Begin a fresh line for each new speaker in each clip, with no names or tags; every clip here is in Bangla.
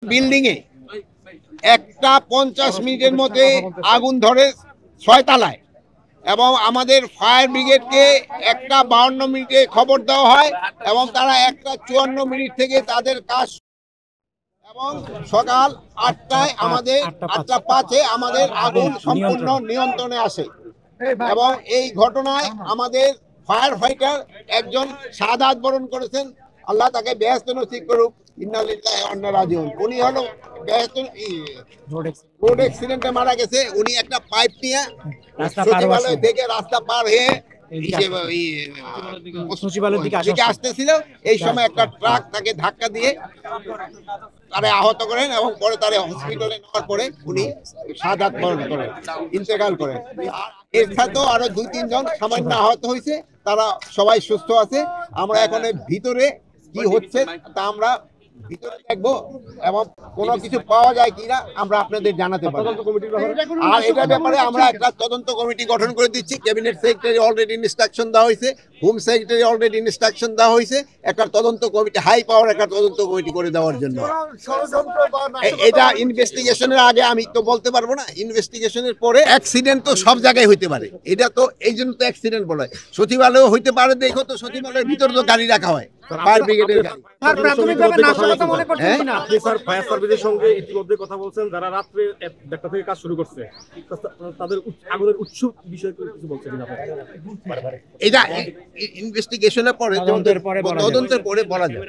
বিল্ডিং এ একটা 50 মিনিটের মধ্যে আগুন ধরে 6 তলায় এবং আমাদের ফায়ার ব্রিগেডকে একটা 52 মিনিটে খবর দেওয়া হয় এবং তারা একটা 54 মিনিট থেকে তাদের কাজ এবং সকাল 8টায় আমাদের 8:05 আমাদের আগুন সম্পূর্ণ নিয়ন্ত্রণে আসে এবং এই ঘটনায় আমাদের ফায়ার ফাইটার একজন শাহাদাত বরণ করেছেন। আল্লাহ তাকে বেহেশত নসিব করুক। ইন্না লিল্লাহি ওয়া ইন্না ইলাইহি রাজিউন। উনি হলো রোড অ্যাক্সিডেন্টে মারা গেছে। উনি একটা পাইপ নিয়ে সচিবালয় থেকে রাস্তা পার হয়ে সচিবালয়ের দিকে আসতেছিল। এই সময় একটা ট্রাক তাকে ধাক্কা দিয়ে তারে আহত করেন এবং পরে তারে হসপিটালে নেওয়ার পরে উনি শাহাদাত বরণ করেন, ইন্তেকাল করেন। এর সাথেও আরো 2-3 জন সামান্য আহত হয়েছে, তারা সবাই সুস্থ আছে। আমরা এখন ভিতরে কি হচ্ছে তা আমরা ভিতরে দেখবো এবং কোনো কিছু পাওয়া যায় কিনা আমরা আপনাদের জানাতে পারবো। আর এটার ব্যাপারে আমরা একটা তদন্ত কমিটি গঠন করে দিচ্ছি। ক্যাবিনেট সেক্রেটারি অলরেডি ইনস্ট্রাকশন দেওয়া হয়েছে, হোম সেক্রেটারি অলরেডি ইনস্ট্রাকশন দেওয়া হয়েছে একটা তদন্ত কমিটি, হাই পাওয়ার একটা তদন্ত কমিটি করে দেওয়ার জন্য। এটা ইনভেস্টিগেশনের আগে আমি তো বলতে পারবো না, ইনভেস্টিগেশনের পরে অ্যাক্সিডেন্ট তো সব জায়গায় হইতে পারে, এটা তো এই জন্য তো অ্যাক্সিডেন্ট বলা হয়। সচিবালয়ও হইতে পারে, দেখো তো সচিবালয়ের ভিতরে তো গাড়ি রাখা হয়, ফায়ার ব্রিগেডের গাড়ি।
ফায়ার সার্ভিসের সঙ্গে ইতিমধ্যে কথা বলছেন, যারা রাত্রে 1টা থেকে কাজ শুরু করছে, তাদের আগুনের উৎস বিষয়ে কিছু বলছেন কিনা?
এটা ইনভেস্টিগেশনের পরে, তদন্তের পরে বলা যায়।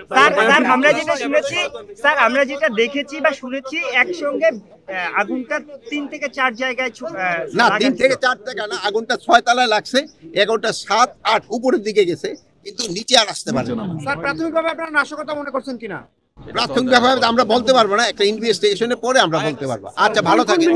স্যার আমরা যেটা দেখেছি বা শুনেছি, একসঙ্গে আগুনটা 3 থেকে 4 জায়গায়
না, 3 থেকে 4 থেকে না, আগুনটা 6 তলায় লাগছে, 11টা 7, 8 উপরের দিকে গেছে, কিন্তু নিচে আর আসতে পারে না।
স্যার প্রাথমিকভাবে আপনারা নাশকতা মনে করছেন কিনা?
প্রাথমিকভাবে আমরা বলতে পারবো না, একটা ইনভেস্টিগেশনের পরে আমরা বলতে পারবো। আচ্ছা, ভালো থাকেন।